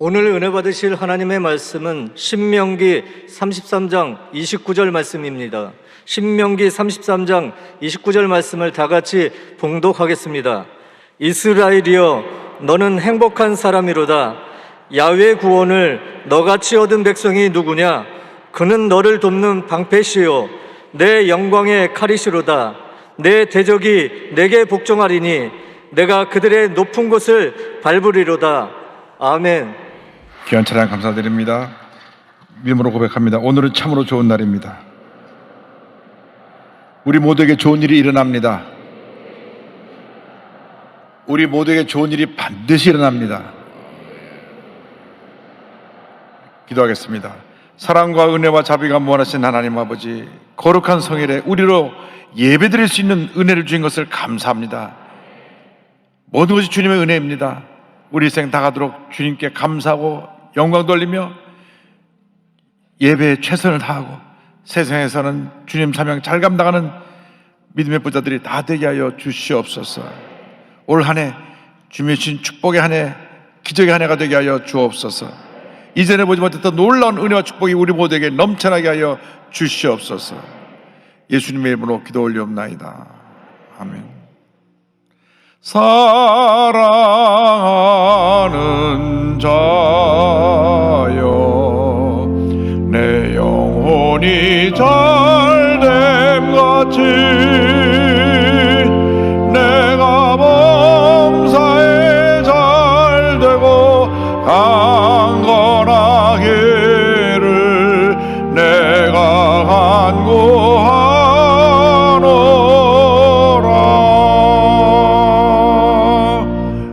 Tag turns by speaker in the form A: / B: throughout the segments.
A: 오늘 은혜 받으실 하나님의 말씀은 신명기 33장 29절 말씀입니다. 신명기 33장 29절 말씀을 다 같이 봉독하겠습니다. 이스라엘이여, 너는 행복한 사람이로다. 야훼 구원을 너같이 얻은 백성이 누구냐? 그는 너를 돕는 방패시요 내 영광의 칼이시로다. 내 대적이 내게 복종하리니 내가 그들의 높은 곳을 밟으리로다. 아멘.
B: 귀한 찬양 감사드립니다. 믿음으로 고백합니다. 오늘은 참으로 좋은 날입니다. 우리 모두에게 좋은 일이 일어납니다. 우리 모두에게 좋은 일이 반드시 일어납니다. 기도하겠습니다. 사랑과 은혜와 자비가 무한하신 하나님 아버지, 거룩한 성일에 우리로 예배드릴 수 있는 은혜를 주신 것을 감사합니다. 모든 것이 주님의 은혜입니다. 우리 인생 다가도록 주님께 감사하고 영광 돌리며 예배에 최선을 다하고 세상에서는 주님 사명 잘 감당하는 믿음의 부자들이 다 되게 하여 주시옵소서. 올 한 해 주님의 주신 축복의 한 해, 기적의 한 해가 되게 하여 주옵소서. 이전에 보지 못했던 놀라운 은혜와 축복이 우리 모두에게 넘쳐나게 하여 주시옵소서. 예수님의 이름으로 기도 올리옵나이다. 아멘. 사랑하는 자여, 내 영혼이 잘됨 같이 내가 범사에 잘되고 강건하기를 내가 간구하노라.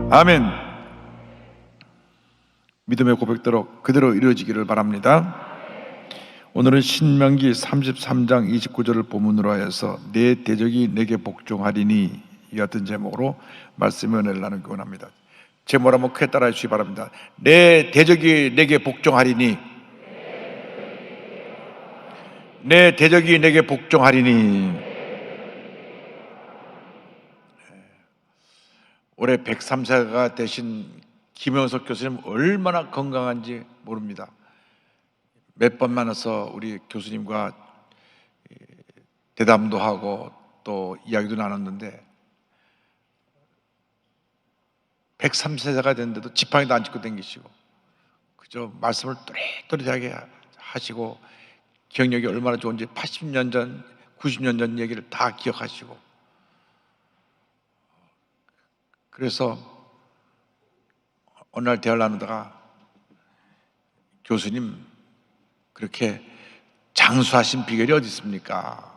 B: 아멘. 믿음의 고백대로 그대로 이루어지기를 바랍니다. 오늘은 신명기 33장 29절을 본문으로 하여서 내 대적이 내게 복종하리니 이 같은 제목으로 말씀의 은혜를 나누기 원합니다. 제목을 한번 크게 따라해 주시기 바랍니다. 내 대적이 내게 복종하리니, 내 대적이 내게 복종하리니. 올해 103세가 되신 김영석 교수님 얼마나 건강한지 모릅니다. 몇 번 만나서 우리 교수님과 대담도 하고 또 이야기도 나눴는데 103세가 됐는데도 지팡이도 안 짚고 다니시고 그저 말씀을 또렷또렷하게 하시고 기억력이 얼마나 좋은지 80년 전, 90년 전 얘기를 다 기억하시고, 그래서 어느 날 대화를 나누다가 교수님, 그렇게 장수하신 비결이 어디 있습니까?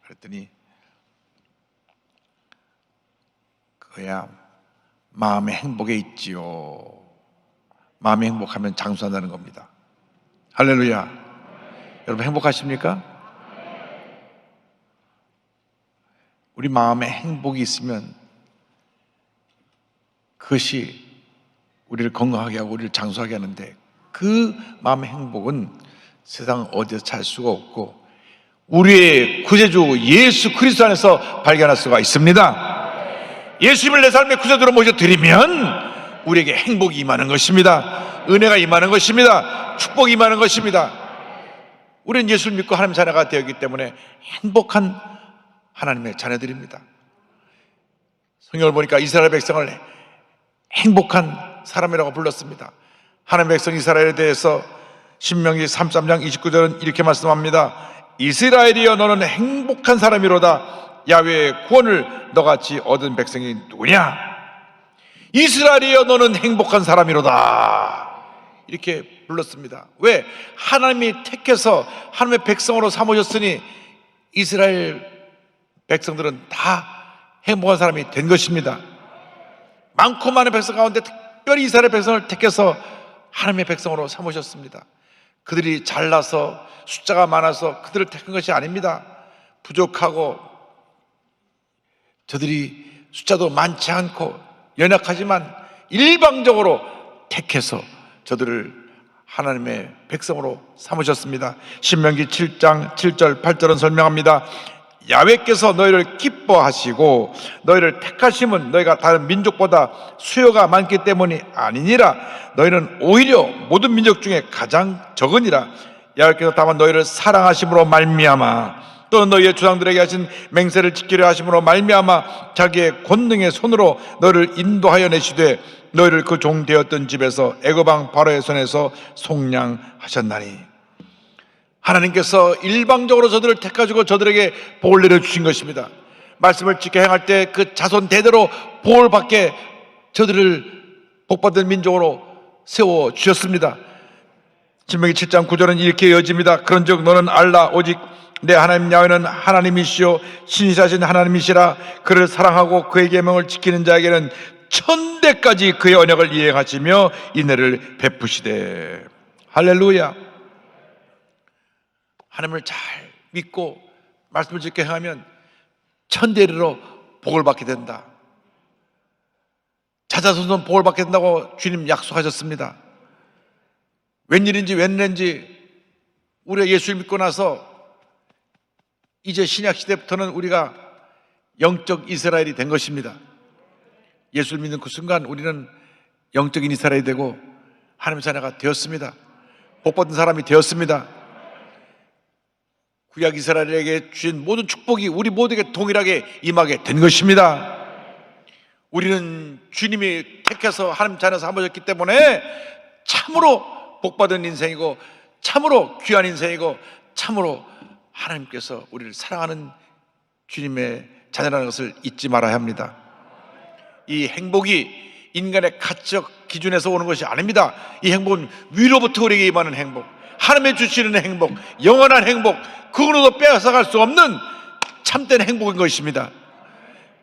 B: 그랬더니 그거야 마음의 행복에 있지요. 마음이 행복하면 장수한다는 겁니다. 할렐루야. 여러분 행복하십니까? 우리 마음에 행복이 있으면 그것이 우리를 건강하게 하고 우리를 장수하게 하는데, 그 마음의 행복은 세상 어디서 찾을 수가 없고 우리의 구세주 예수 그리스도 안에서 발견할 수가 있습니다. 예수님을 내 삶의 구세주로 모셔드리면 우리에게 행복이 임하는 것입니다. 은혜가 임하는 것입니다. 축복이 임하는 것입니다. 우리는 예수를 믿고 하나님의 자녀가 되었기 때문에 행복한 하나님의 자녀들입니다. 성경을 보니까 이스라엘 백성을 행복한 사람이라고 불렀습니다. 하나님의 백성 이스라엘에 대해서 신명기 33장 29절은 이렇게 말씀합니다. 이스라엘이여, 너는 행복한 사람이로다. 야훼의 구원을 너같이 얻은 백성이 누구냐? 이스라엘이여, 너는 행복한 사람이로다. 이렇게 불렀습니다. 왜? 하나님이 택해서 하나님의 백성으로 삼으셨으니 이스라엘 백성들은 다 행복한 사람이 된 것입니다. 많고 많은 백성 가운데 특별히 이스라엘 백성을 택해서 하나님의 백성으로 삼으셨습니다. 그들이 잘나서 숫자가 많아서 그들을 택한 것이 아닙니다. 부족하고 저들이 숫자도 많지 않고 연약하지만 일방적으로 택해서 저들을 하나님의 백성으로 삼으셨습니다. 신명기 7장 7절 8절은 설명합니다. 야훼께서 너희를 기뻐하시고 너희를 택하심은 너희가 다른 민족보다 수요가 많기 때문이 아니니라. 너희는 오히려 모든 민족 중에 가장 적으니라. 야훼께서 다만 너희를 사랑하심으로 말미암아 또 너희의 조상들에게 하신 맹세를 지키려 하심으로 말미암아 자기의 권능의 손으로 너희를 인도하여 내시되 너희를 그 종 되었던 집에서 애굽 왕 바로의 손에서 속량하셨나니. 하나님께서 일방적으로 저들을 택하시고 저들에게 복을 내려주신 것입니다. 말씀을 지켜 행할 때 그 자손 대대로 복을 받게 저들을 복받은 민족으로 세워주셨습니다. 신명기 7장 9절은 이렇게 이어집니다. 그런즉 너는 알라 오직 내 하나님 야훼는 하나님이시요 신실하신 하나님이시라. 그를 사랑하고 그의 계명을 지키는 자에게는 천대까지 그의 언약을 이행하시며 인애를 베푸시되. 할렐루야. 하나님을 잘 믿고 말씀을 지켜 행하면 천대리로 복을 받게 된다. 자자손손 복을 받게 된다고 주님 약속하셨습니다. 웬일인지 우리가 예수를 믿고 나서 이제 신약 시대부터는 우리가 영적 이스라엘이 된 것입니다. 예수를 믿는 그 순간 우리는 영적인 이스라엘이 되고 하나님의 자녀가 되었습니다. 복받은 사람이 되었습니다. 구약 이스라엘에게 주신 모든 축복이 우리 모두에게 동일하게 임하게 된 것입니다. 우리는 주님이 택해서 하나님 자녀 삼으셨기 때문에 참으로 복받은 인생이고 참으로 귀한 인생이고 참으로 하나님께서 우리를 사랑하는 주님의 자녀라는 것을 잊지 말아야 합니다. 이 행복이 인간의 가치적 기준에서 오는 것이 아닙니다. 이 행복은 위로부터 우리에게 임하는 행복, 하나님의 주시는 행복, 영원한 행복, 그거로도 빼앗아갈 수 없는 참된 행복인 것입니다.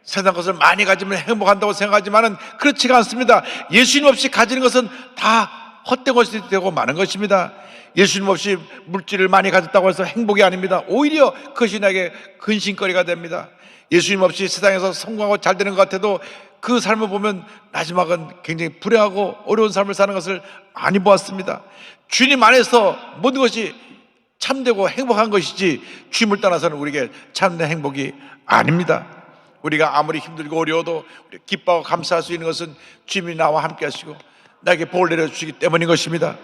B: 세상 것을 많이 가지면 행복한다고 생각하지만 그렇지가 않습니다. 예수님 없이 가지는 것은 다 헛된 것이 되고 마는 것입니다. 예수님 없이 물질을 많이 가졌다고 해서 행복이 아닙니다. 오히려 그것이 나에게 근심거리가 됩니다. 예수님 없이 세상에서 성공하고 잘 되는 것 같아도 그 삶을 보면 마지막은 굉장히 불행하고 어려운 삶을 사는 것을 많이 보았습니다. 주님 안에서 모든 것이 참되고 행복한 것이지 주님을 떠나서는 우리에게 참된 행복이 아닙니다. 우리가 아무리 힘들고 어려워도 기뻐하고 감사할 수 있는 것은 주님이 나와 함께 하시고 나에게 복을 내려주시기 때문인 것입니다.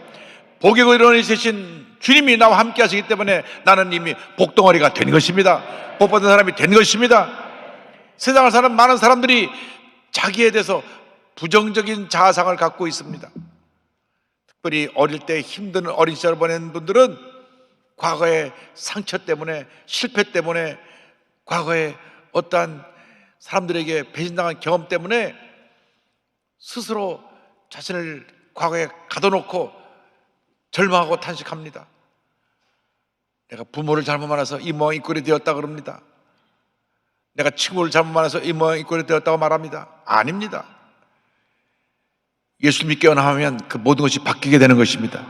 B: 복의 근원이 되신 주님이 나와 함께 하시기 때문에 나는 이미 복덩어리가 된 것입니다. 복받은 사람이 된 것입니다. 세상을 사는 많은 사람들이 자기에 대해서 부정적인 자아상을 갖고 있습니다. 특별히 어릴 때 힘든 어린 시절을 보낸 분들은 과거의 상처 때문에, 실패 때문에, 과거에 어떠한 사람들에게 배신당한 경험 때문에 스스로 자신을 과거에 가둬놓고 절망하고 탄식합니다. 내가 부모를 잘못 만나서 이 모양 이 꼴이 되었다 그럽니다. 내가 친구를 잘못 만나서 이 모양 이 꼴이 되었다고 말합니다. 아닙니다. 예수 믿게 나면 그 모든 것이 바뀌게 되는 것입니다.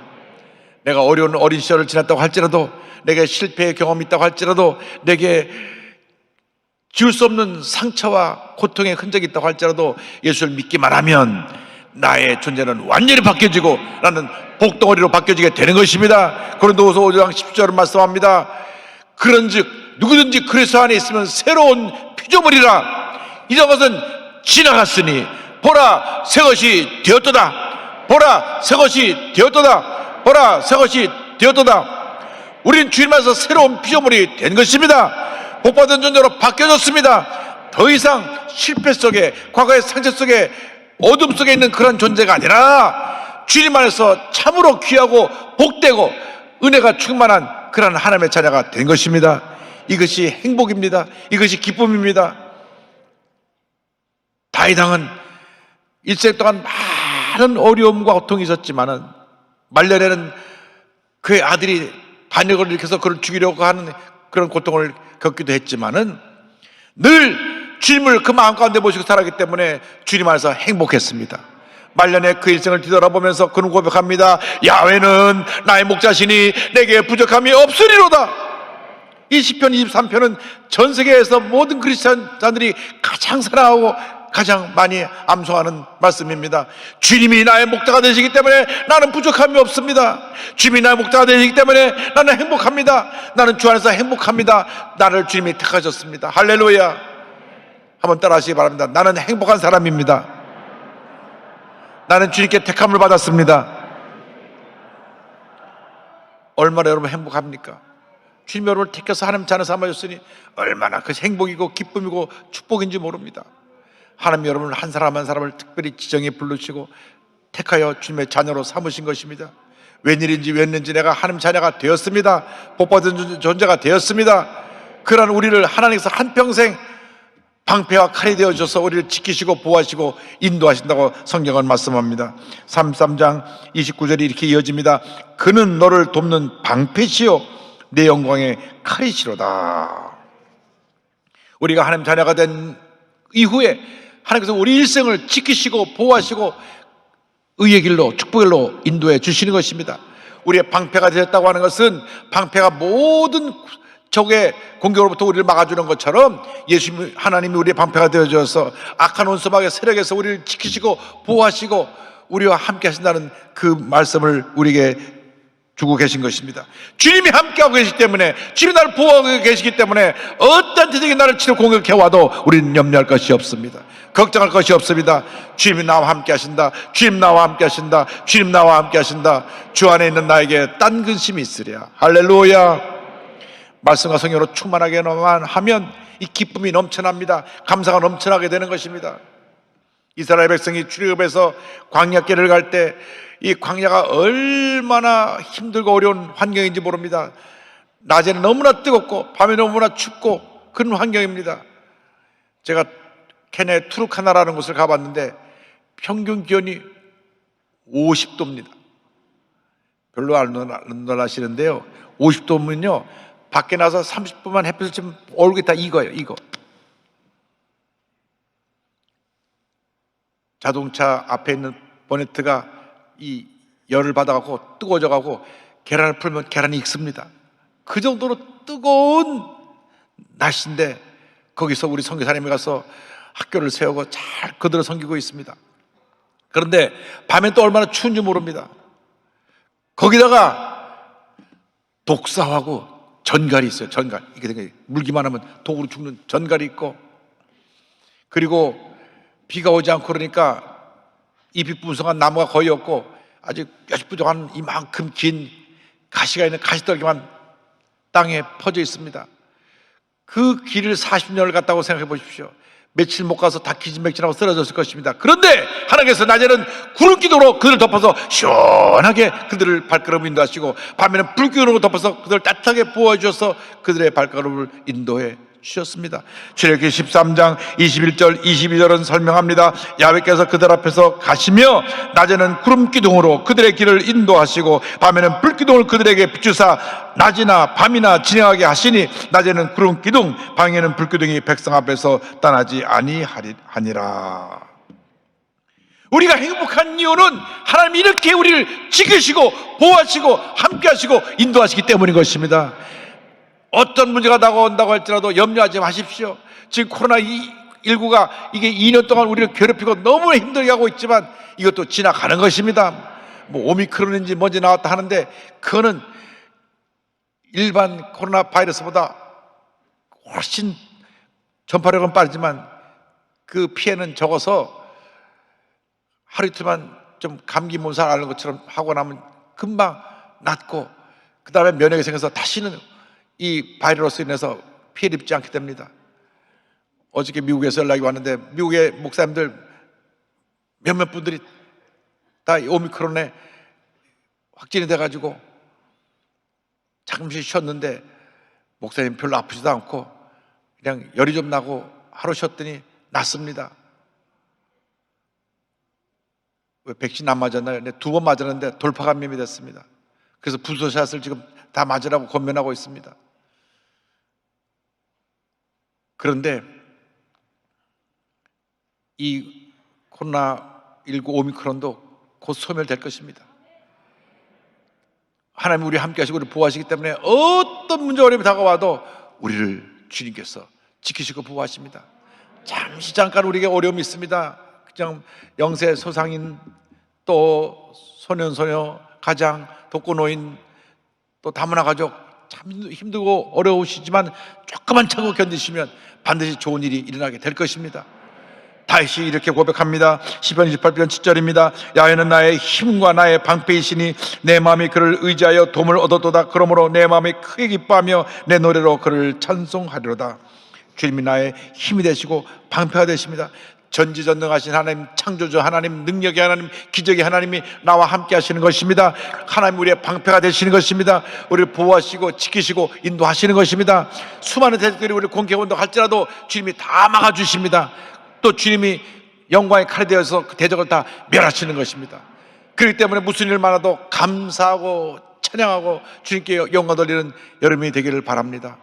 B: 내가 어려운 어린 시절을 지났다고 할지라도, 내게 실패의 경험이 있다고 할지라도, 내게 지울 수 없는 상처와 고통의 흔적이 있다고 할지라도 예수를 믿기만 하면 나의 존재는 완전히 바뀌어지고 나는 복덩어리로 바뀌어지게 되는 것입니다. 고린도후서 5장 10절은 말씀합니다. 그런즉 누구든지 그리스도 안에 있으면 새로운 피조물이라. 이전 것은 지나갔으니 보라 새것이 되었도다. 보라 새것이 되었도다. 보라 새것이 되었도다. 우리는 주님 안에서 새로운 피조물이 된 것입니다. 복받은 존재로 바뀌어졌습니다. 더 이상 실패 속에, 과거의 상처 속에, 어둠 속에 있는 그런 존재가 아니라 주님 안에서 참으로 귀하고 복되고 은혜가 충만한 그런 하나님의 자녀가 된 것입니다. 이것이 행복입니다. 이것이 기쁨입니다. 다윗 왕은 일생 동안 많은 어려움과 고통이 있었지만은 말년에는 그의 아들이 반역을 일으켜서 그를 죽이려고 하는 그런 고통을 겪기도 했지만은 늘 주님을 그 마음 가운데 모시고 살았기 때문에 주님 안에서 행복했습니다. 말년에 그 일생을 뒤돌아보면서 그는 고백합니다. 야훼는 나의 목자시니 내게 부족함이 없으리로다. 이 시편 23편은 전 세계에서 모든 그리스도인들이 가장 사랑하고 가장 많이 암송하는 말씀입니다. 주님이 나의 목자가 되시기 때문에 나는 부족함이 없습니다. 주님이 나의 목자가 되시기 때문에 나는 행복합니다. 나는 주 안에서 행복합니다. 나를 주님이 택하셨습니다. 할렐루야. 한번 따라 하시기 바랍니다. 나는 행복한 사람입니다. 나는 주님께 택함을 받았습니다. 얼마나 여러분 행복합니까? 주님 여러분을 택해서 하나님 자녀 삼아줬으니 얼마나 그 행복이고 기쁨이고 축복인지 모릅니다. 하나님 여러분을 한 사람 한 사람을 특별히 지정해 부르시고 택하여 주님의 자녀로 삼으신 것입니다. 웬일인지 내가 하나님 자녀가 되었습니다. 복받은 존재가 되었습니다. 그러한 우리를 하나님께서 한평생 방패와 칼이 되어주셔서 우리를 지키시고 보호하시고 인도하신다고 성경은 말씀합니다. 33장 29절이 이렇게 이어집니다. 그는 너를 돕는 방패시요 내 영광의 칼이시로다. 우리가 하나님 자녀가 된 이후에 하나님께서 우리 일생을 지키시고 보호하시고 의의 길로 축복의 길로 인도해 주시는 것입니다. 우리의 방패가 되셨다고 하는 것은 방패가 모든 적의 공격으로부터 우리를 막아주는 것처럼 예수님 하나님이 우리의 방패가 되어주셔서 악한 온수막의 세력에서 우리를 지키시고 보호하시고 우리와 함께 하신다는 그 말씀을 우리에게 주고 계신 것입니다. 주님이 함께하고 계시기 때문에, 주님이 나를 보호하고 계시기 때문에 어떤 대적이 나를 치러 공격해와도 우리는 염려할 것이 없습니다. 걱정할 것이 없습니다. 주님이 나와 함께 하신다. 주님 나와 함께 하신다. 주님 나와 함께 하신다. 주 안에 있는 나에게 딴 근심이 있으랴. 할렐루야. 말씀과 성령으로 충만하게만 하면 이 기쁨이 넘쳐납니다. 감사가 넘쳐나게 되는 것입니다. 이스라엘 백성이 출애굽해서 광야길을 갈 때 이 광야가 얼마나 힘들고 어려운 환경인지 모릅니다. 낮에는 너무나 뜨겁고 밤에 너무나 춥고 그런 환경입니다. 제가 케냐의 투르카나라는 곳을 가봤는데 평균 기온이 50도입니다. 별로 안 놀라시는데요, 50도면요 밖에 나서 30분만 햇빛을 좀 얼굴이 다 익어요. 이거 자동차 앞에 있는 보네트가 이 열을 받아갖고 뜨거워져갖고 계란을 풀면 계란이 익습니다. 그 정도로 뜨거운 날씨인데 거기서 우리 선교사님이 가서 학교를 세우고 잘 그들을 섬기고 있습니다. 그런데 밤엔 또 얼마나 추운지 모릅니다. 거기다가 독사하고 전갈이 있어요. 전갈. 이게 물기만 하면 독으로 죽는 전갈이 있고, 그리고 비가 오지 않고 그러니까 잎이 풍성한 나무가 거의 없고 아주 뾰족한 이만큼 긴 가시가 있는 가시떨기만 땅에 퍼져 있습니다. 그 길을 40년을 갔다고 생각해 보십시오. 며칠 못 가서 다 기진맥진하고 쓰러졌을 것입니다. 그런데 하나님께서 낮에는 구름 기둥으로 그들을 덮어서 시원하게 그들을 발걸음을 인도하시고 밤에는 불 기둥으로 덮어서 그들을 따뜻하게 보호해 주셔서 그들의 발걸음을 인도해 주셨습니다. 출애굽기 13장 21절 22절은 설명합니다. 야훼께서 그들 앞에서 가시며 낮에는 구름 기둥으로 그들의 길을 인도하시고 밤에는 불 기둥을 그들에게 비추사 낮이나 밤이나 진행하게 하시니 낮에는 구름 기둥 밤에는 불 기둥이 백성 앞에서 떠나지 아니하니라. 우리가 행복한 이유는 하나님이 이렇게 우리를 지키시고 보호하시고 함께하시고 인도하시기 때문인 것입니다. 어떤 문제가 다가온다고 할지라도 염려하지 마십시오. 지금 코로나19가 이게 2년 동안 우리를 괴롭히고 너무 힘들게 하고 있지만 이것도 지나가는 것입니다. 뭐 오미크론인지 뭔지 나왔다 하는데 그거는 일반 코로나 바이러스보다 훨씬 전파력은 빠르지만 그 피해는 적어서 하루 이틀만 좀 감기 몸살 앓는 것처럼 하고 나면 금방 낫고 그 다음에 면역이 생겨서 다시는 이 바이러스로 인해서 피해를 입지 않게 됩니다. 어저께 미국에서 연락이 왔는데 미국의 목사님들 몇몇 분들이 다 오미크론에 확진이 돼가지고 잠시 쉬었는데 목사님 별로 아프지도 않고 그냥 열이 좀 나고 하루 쉬었더니 낫습니다. 왜 백신 안 맞았나요? 2번 맞았는데 돌파 감염이 됐습니다. 그래서 부스터샷을 지금 다 맞으라고 권면하고 있습니다. 그런데 이 코로나19 오미크론도 곧 소멸될 것입니다. 하나님 우리 함께 하시고 우리 보호하시기 때문에 어떤 문제 어려움이 다가와도 우리를 주님께서 지키시고 보호하십니다. 잠깐 우리에게 어려움이 있습니다. 그냥 영세 소상인, 또 소년 소녀 가장, 독거노인, 또 다문화 가족 참 힘들고 어려우시지만 조금만 참고 견디시면 반드시 좋은 일이 일어나게 될 것입니다. 다윗이 이렇게 고백합니다. 시편 28편 7절입니다. 야훼는 나의 힘과 나의 방패이시니 내 마음이 그를 의지하여 도움을 얻었도다. 그러므로 내 마음이 크게 기뻐하며 내 노래로 그를 찬송하리로다. 주님이 나의 힘이 되시고 방패가 되십니다. 전지전능하신 하나님, 창조주 하나님, 능력의 하나님, 기적의 하나님이 나와 함께 하시는 것입니다. 하나님 우리의 방패가 되시는 것입니다. 우리를 보호하시고 지키시고 인도하시는 것입니다. 수많은 대적들이 우리를 공격한다 할지라도 주님이 다 막아주십니다. 또 주님이 영광의 칼이 되어서 그 대적을 다 멸하시는 것입니다. 그렇기 때문에 무슨 일 많아도 감사하고 찬양하고 주님께 영광 돌리는 여러분이 되기를 바랍니다.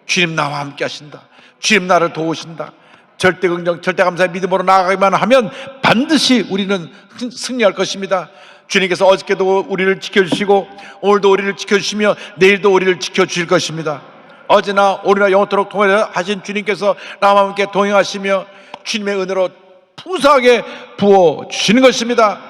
B: 주님 나와 함께 하신다. 주님 나를 도우신다. 절대 긍정, 절대 감사의 믿음으로 나아가기만 하면 반드시 우리는 승리할 것입니다. 주님께서 어저께도 우리를 지켜주시고 오늘도 우리를 지켜주시며 내일도 우리를 지켜주실 것입니다. 어제나 오늘나 영원토록 동행하신 주님께서 나와 함께 동행하시며 주님의 은혜로 풍성하게 부어주시는 것입니다.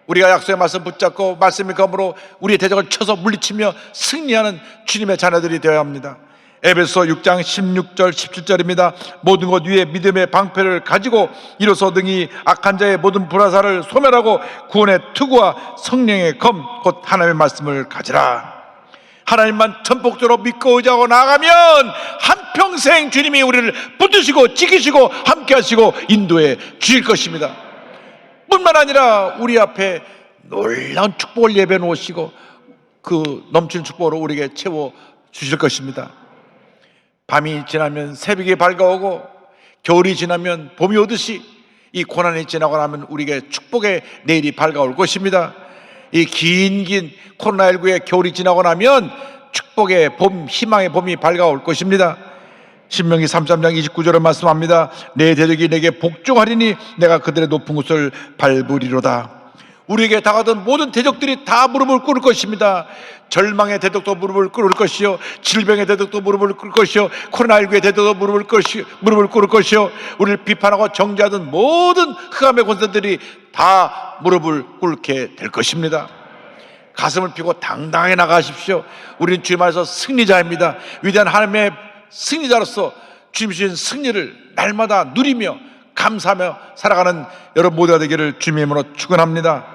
B: 우리가 약속의 말씀 붙잡고 말씀의 검으로 우리의 대적을 쳐서 물리치며 승리하는 주님의 자녀들이 되어야 합니다. 에베소 6장 16절 17절입니다. 모든 것 위에 믿음의 방패를 가지고 이로써 능히 악한 자의 모든 불화살을 소멸하고 구원의 투구와 성령의 검 곧 하나님의 말씀을 가지라. 하나님만 전폭적으로 믿고 의지하고 나아가면 한평생 주님이 우리를 붙드시고 지키시고 함께 하시고 인도해 주실 것입니다. 뿐만 아니라 우리 앞에 놀라운 축복을 예배해 놓으시고 그 넘치는 축복으로 우리에게 채워 주실 것입니다. 밤이 지나면 새벽이 밝아오고 겨울이 지나면 봄이 오듯이 이 고난이 지나고 나면 우리에게 축복의 내일이 밝아올 것입니다. 이 긴 코로나19의 겨울이 지나고 나면 축복의 봄, 희망의 봄이 밝아올 것입니다. 신명기 33장 29절을 말씀합니다. 내 대적이 내게 복종하리니 내가 그들의 높은 곳을 밟으리로다. 우리에게 다가던 모든 대적들이 다 무릎을 꿇을 것입니다. 절망의 대적도 무릎을 꿇을 것이요, 질병의 대적도 무릎을 꿇을 것이요, 코로나19의 대적도 무릎을 꿇을 것이요, 우리를 비판하고 정죄하던 모든 흑암의 권세들이 다 무릎을 꿇게 될 것입니다. 가슴을 펴고 당당하게 나가십시오. 우리는 주님 안에서 승리자입니다. 위대한 하나님의 승리자로서 주님 주신 승리를 날마다 누리며 감사하며 살아가는 여러분 모두가 되기를 주님의 이름으로 축원합니다.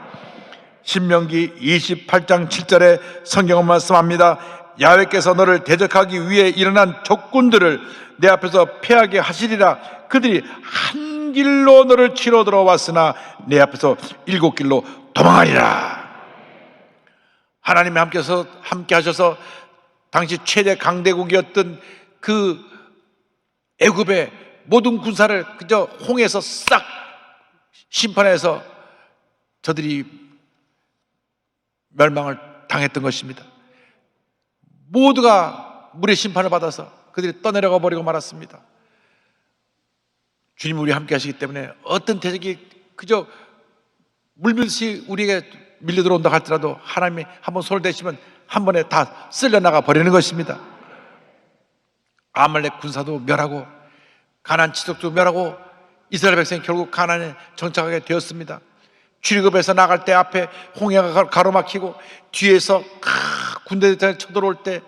B: 신명기 28장 7절에 성경은 말씀합니다. 야훼께서 너를 대적하기 위해 일어난 적군들을 내 앞에서 패하게 하시리라. 그들이 한 길로 너를 치러 들어왔으나 내 앞에서 7길로 도망하리라. 하나님이 함께 하셔서 당시 최대 강대국이었던 그 애굽의 모든 군사를 그저 홍해에서 싹 심판해서 저들이 멸망을 당했던 것입니다. 모두가 물의 심판을 받아서 그들이 떠내려가 버리고 말았습니다. 주님 우리 함께 하시기 때문에 어떤 대적이 그저 물밀듯이 우리에게 밀려 들어온다 할지라도 하나님이 한번 손을 대시면 한 번에 다 쓸려나가 버리는 것입니다. 아말렉 군사도 멸하고 가나안 지속도 멸하고 이스라엘 백성이 결국 가나안에 정착하게 되었습니다. 출애굽에서 나갈 때 앞에 홍해가 가로막히고 뒤에서 군대들이 쳐들어올 때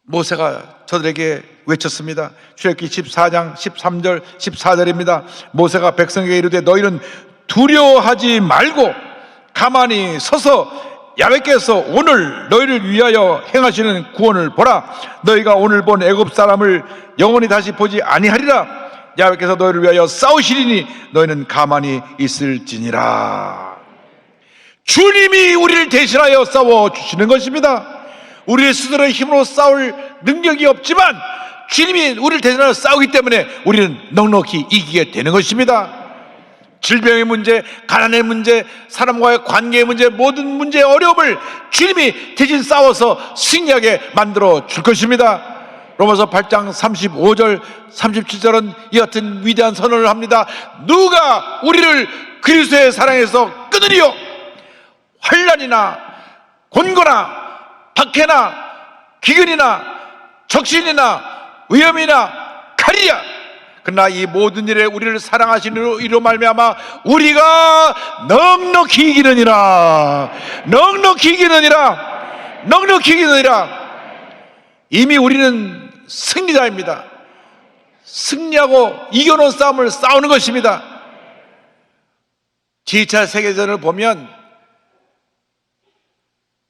B: 모세가 저들에게 외쳤습니다. 출애굽기 14장 13절 14절입니다. 모세가 백성에게 이르되 너희는 두려워하지 말고 가만히 서서 야훼께서 오늘 너희를 위하여 행하시는 구원을 보라. 너희가 오늘 본 애굽 사람을 영원히 다시 보지 아니하리라. 야훼께서 너희를 위하여 싸우시리니 너희는 가만히 있을지니라. 주님이 우리를 대신하여 싸워주시는 것입니다. 우리의 스스로의 힘으로 싸울 능력이 없지만 주님이 우리를 대신하여 싸우기 때문에 우리는 넉넉히 이기게 되는 것입니다. 질병의 문제, 가난의 문제, 사람과의 관계의 문제, 모든 문제의 어려움을 주님이 대신 싸워서 승리하게 만들어 줄 것입니다. 로마서 8장 35절 37절은 이 같은 위대한 선언을 합니다. 누가 우리를 그리스도의 사랑에서 끊으리요? 환난이나 곤고나 박해나 기근이나 적신이나 위험이나 칼이야. 그러나 이 모든 일에 우리를 사랑하시는 이로 말미암아 우리가 넉넉히 이기느니라. 넉넉히 이기느니라. 넉넉히 이기느니라. 이미 우리는 승리자입니다. 승리하고 이겨놓은 싸움을 싸우는 것입니다. 제2차 세계대전을 보면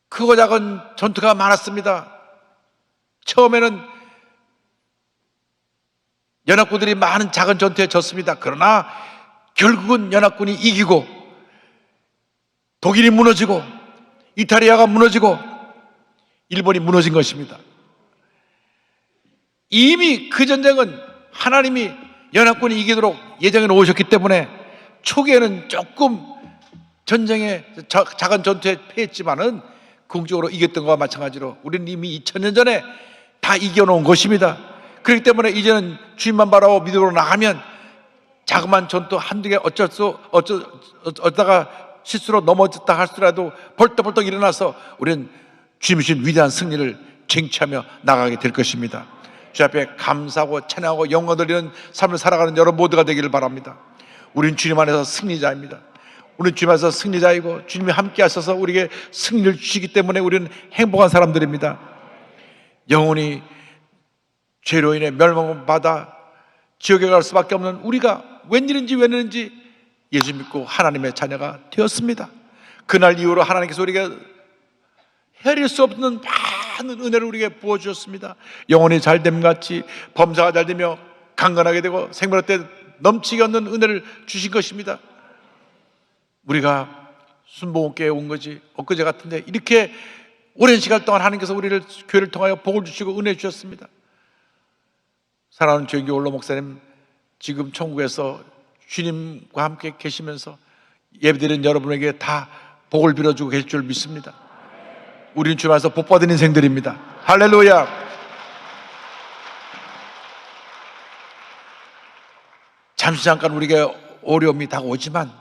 B: 크고 작은 전투가 많았습니다. 처음에는 연합군들이 많은 작은 전투에 졌습니다. 그러나 결국은 연합군이 이기고 독일이 무너지고 이탈리아가 무너지고 일본이 무너진 것입니다. 이미 그 전쟁은 하나님이 연합군이 이기도록 예정해 놓으셨기 때문에 초기에는 조금 전쟁에 작은 전투에 패했지만은 궁극적으로 이겼던 것과 마찬가지로 우리는 이미 2000년 전에 다 이겨놓은 것입니다. 그렇기 때문에 이제는 주님만 바라고 믿음으로 나가면 자그마한 전투 한두 개 어쩌다가 실수로 넘어졌다 할지라도 벌떡벌떡 일어나서 우리는 주님 주신 위대한 승리를 쟁취하며 나가게 될 것입니다. 주 앞에 감사하고 찬양하고 영광 돌리는 삶을 살아가는 여러분 모두가 되기를 바랍니다. 우리는 주님 안에서 승리자입니다. 우리는 주님 안에서 승리자이고 주님이 함께 하셔서 우리에게 승리를 주시기 때문에 우리는 행복한 사람들입니다. 영혼이 죄로 인해 멸망을 받아 지옥에 갈 수밖에 없는 우리가 웬일인지 예수 믿고 하나님의 자녀가 되었습니다. 그날 이후로 하나님께서 우리에게 헤아릴 수 없는 많은 은혜를 우리에게 부어주셨습니다. 영혼이 잘됨 같이 범사가 잘되며 강건하게 되고 생명의 때 넘치게 얻는 은혜를 주신 것입니다. 우리가 순복음교회에 온 것이 엊그제 같은데 이렇게 오랜 시간 동안 하나님께서 우리를 교회를 통하여 복을 주시고 은혜 주셨습니다. 사랑하는 조영기 원로 목사님, 지금 천국에서 주님과 함께 계시면서 예배드리는 여러분에게 다 복을 빌어주고 계실 줄 믿습니다. 우리는 주님 안에서 복받은 인생들입니다. 할렐루야. 잠시 잠깐 우리에게 어려움이 다가오지만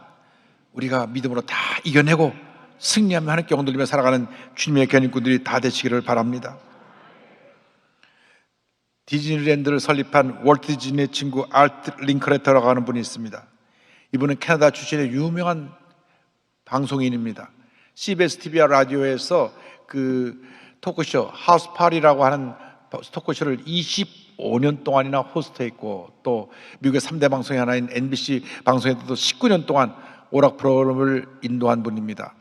B: 우리가 믿음으로 다 이겨내고 승리하며 하나님께 영광 돌리며 살아가는 주님의 견인꾼들이 다 되시기를 바랍니다. 디즈니랜드를 설립한 월트 디즈니의 친구 알트 링클레터라고 하는 분이 있습니다. 이분은 캐나다 출신의 유명한 방송인입니다. CBS TV와 라디오에서 그 토크쇼 하우스 파리라고 하는 토크쇼를 25년 동안이나 호스트했고, 또 미국의 3대 방송의 하나인 NBC 방송에도 19년 동안 오락 프로그램을 인도한 분입니다.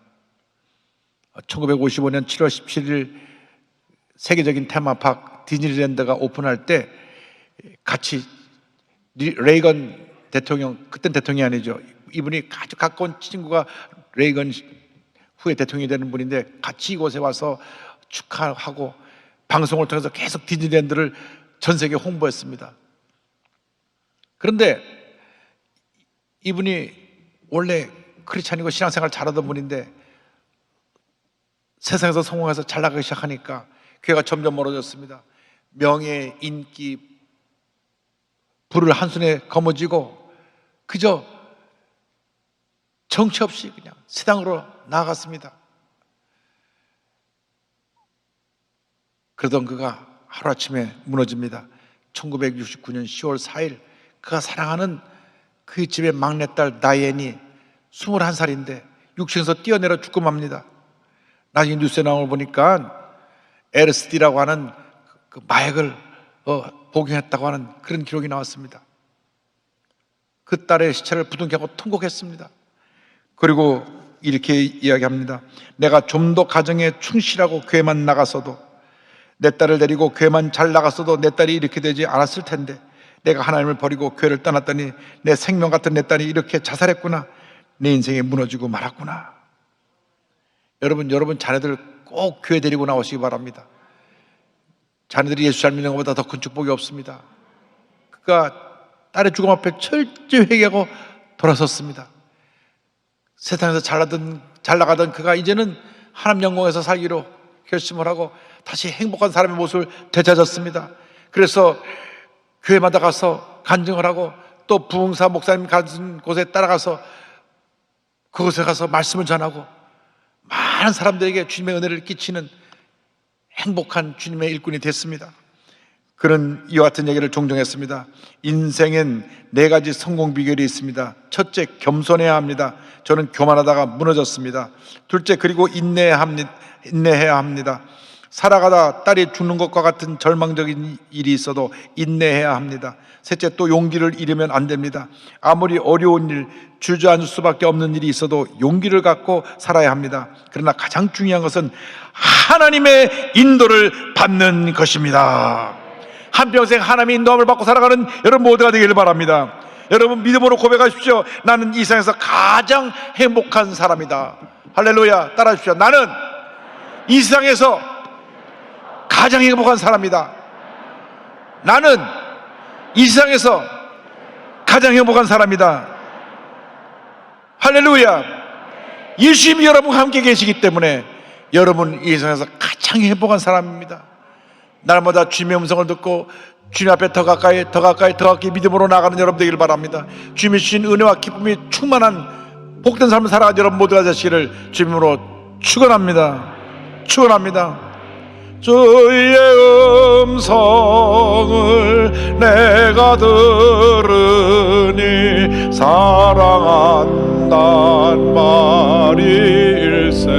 B: 1955년 7월 17일 세계적인 테마파크 디즈니랜드가 오픈할 때 같이 레이건 대통령, 그땐 대통령이 아니죠, 이분이 아주 가까운 친구가 레이건 후에 대통령이 되는 분인데 같이 이곳에 와서 축하하고 방송을 통해서 계속 디즈니랜드를 전 세계에 홍보했습니다. 그런데 이분이 원래 크리스찬이고 신앙생활 잘하던 분인데 세상에서 성공해서 잘 나가기 시작하니까 교회가 점점 멀어졌습니다. 명예, 인기, 부를 한순에 거머쥐고 그저 정치 없이 그냥 세상으로 나아갔습니다. 그러던 그가 하루아침에 무너집니다. 1969년 10월 4일 그가 사랑하는 그 집의 막내딸 다이앤이 21살인데 육신에서 뛰어내려 죽고 맙니다. 나중에 뉴스에 나온 걸 보니까 LSD라고 하는 그 마약을 복용했다고 하는 그런 기록이 나왔습니다. 그 딸의 시체를 부둥켜 하고 통곡했습니다. 그리고 이렇게 이야기합니다. 내가 좀 더 가정에 충실하고 교회만 나갔어도, 내 딸을 데리고 교회만 잘 나갔어도 내 딸이 이렇게 되지 않았을 텐데, 내가 하나님을 버리고 교회를 떠났더니 내 생명 같은 내 딸이 이렇게 자살했구나. 내 인생이 무너지고 말았구나. 여러분 자녀들 꼭 교회 데리고 나오시기 바랍니다. 자녀들이 예수 잘 믿는 것보다 더 큰 축복이 없습니다. 그가 딸의 죽음 앞에 철저히 회개하고 돌아섰습니다. 세상에서 잘 나가던 그가 이제는 하나님 영광에서 살기로 결심을 하고 다시 행복한 사람의 모습을 되찾았습니다. 그래서 교회마다 가서 간증을 하고 또 부흥사 목사님 가신 곳에 따라가서 그곳에 가서 말씀을 전하고 많은 사람들에게 주님의 은혜를 끼치는 행복한 주님의 일꾼이 됐습니다. 그는 이와 같은 얘기를 종종 했습니다. 인생엔 4가지 성공 비결이 있습니다. 첫째, 겸손해야 합니다. 저는 교만하다가 무너졌습니다. 둘째, 그리고 인내해야 합니다. 살아가다 딸이 죽는 것과 같은 절망적인 일이 있어도 인내해야 합니다. 셋째, 또 용기를 잃으면 안 됩니다. 아무리 어려운 일, 주저앉을 수밖에 없는 일이 있어도 용기를 갖고 살아야 합니다. 그러나 가장 중요한 것은 하나님의 인도를 받는 것입니다. 한평생 하나님의 인도함을 받고 살아가는 여러분 모두가 되기를 바랍니다. 여러분 믿음으로 고백하십시오. 나는 이 세상에서 가장 행복한 사람이다. 할렐루야. 따라 하십시오. 나는 이 세상에서 가장 행복한 사람이다. 나는 이 세상에서 가장 행복한 사람이다. 할렐루야. 예수님이 여러분과 함께 계시기 때문에 여러분 이 세상에서 가장 행복한 사람입니다. 날마다 주님의 음성을 듣고 주님 앞에 더 가까이 믿음으로 나가는 여러분 되기를 바랍니다. 주님이 주신 은혜와 기쁨이 충만한 복된 삶을 살아가는 여러분 모두가 되시기를 주님으로 축원합니다. 축원합니다. 주의 음성을 내가 들으니 사랑한단 말일세.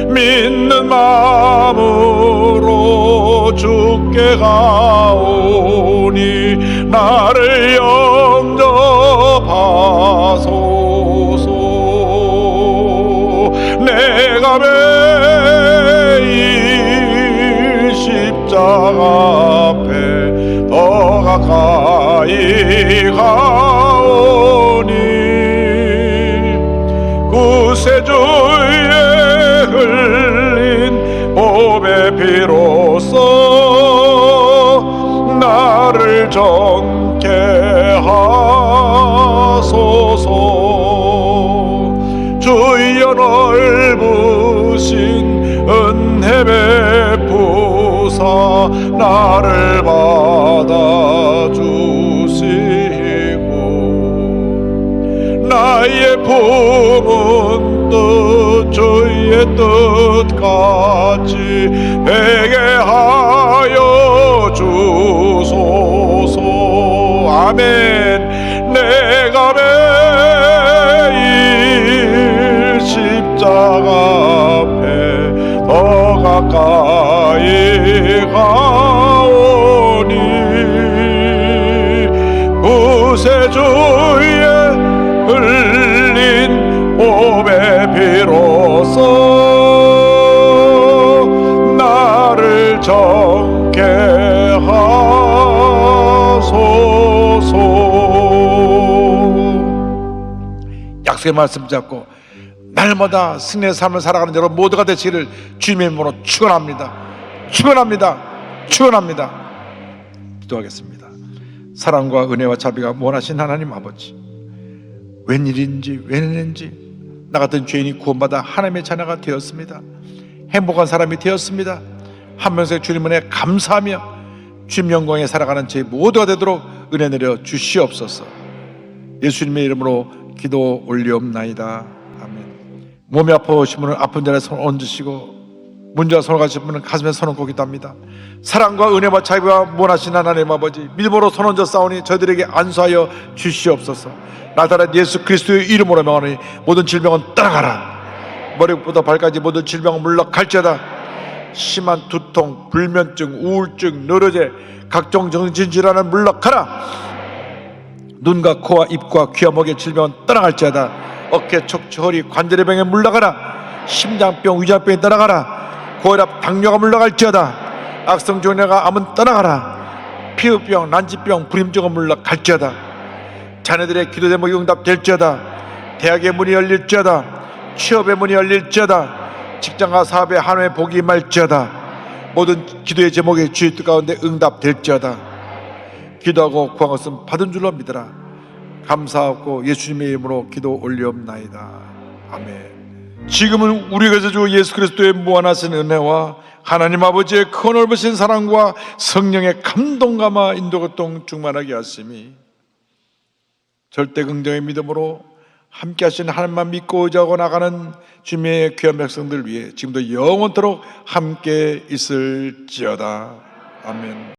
B: 믿는 마음으로 주께 가오니 나를 영접하소서. 내가 매일 십자가 앞에 더 가까이 가오니 구세주의 흘린 보배 피로써 나를 정케 하소서. 주여 넓으신 은혜 베푸사 나를 받아주시고 나의 품은 뜻 주의 뜻같이 되게 하여 주소서. 아멘. 내가 매일 십자가 앞에 더 가까이 가오니 구세주의 흘린 보배 피로써 나를 정케 하소서. 약속의 말씀 잡고 날마다 승리의 삶을 살아가는 여러분 모두가 되시기를 주님의 이름으로 축원합니다. 축원합니다. 축원합니다. 기도하겠습니다. 사랑과 은혜와 자비가 원하신 하나님 아버지, 웬일인지 나 같은 죄인이 구원받아 하나님의 자녀가 되었습니다. 행복한 사람이 되었습니다. 한평생 주님 은혜 감사하며 주님 영광에 살아가는 제 모두가 되도록 은혜 내려 주시옵소서. 예수님의 이름으로 기도 올리옵나이다. 아멘. 몸이 아프신 분은 아픈 자리에 손 얹으시고 문제와 손을 가신 분은 가슴에 손을 얹고 기도합니다. 사랑과 은혜와 자비가 원하신 하나님 아버지, 믿음으로 손 얹어 싸우니 저희들에게 안수하여 주시옵소서. 나타난 예수 그리스도의 이름으로 명하노니 모든 질병은 떠나가라. 머리부터 발까지 모든 질병은 물러갈지어다. 심한 두통, 불면증, 우울증, 느러제, 각종 정신질환은 물러가라. 눈과 코와 입과 귀와 목의 질병은 떠나갈지어다. 어깨, 척추, 허리, 관절의 병에 물러가라. 심장병, 위장병이 떠나가라. 고혈압, 당뇨가 물러갈지어다. 악성 종양과 암은 떠나가라. 피부병, 난치병, 불임증은 물러갈지어다. 자녀들의 기도 제목이 응답될지어다. 대학의 문이 열릴지어다. 취업의 문이 열릴지어다. 직장과 사업의 한해 복이 임할지어다. 모든 기도의 제목이 주의 뜻 가운데 응답될지어다. 기도하고 구한 것은 받은 줄로 믿으라. 감사하고 예수님의 이름으로 기도 올리옵나이다. 아멘. 지금은 우리에게서 주 예수 그리스도의 무한하신 은혜와 하나님 아버지의 큰 넓으신 사랑과 성령의 감동감화 인도교통 충만하게 하심이 절대 긍정의 믿음으로 함께 하신 하나님만 믿고 의지하고 나가는 주님의 귀한 백성들 위해 지금도 영원토록 함께 있을지어다. 아멘.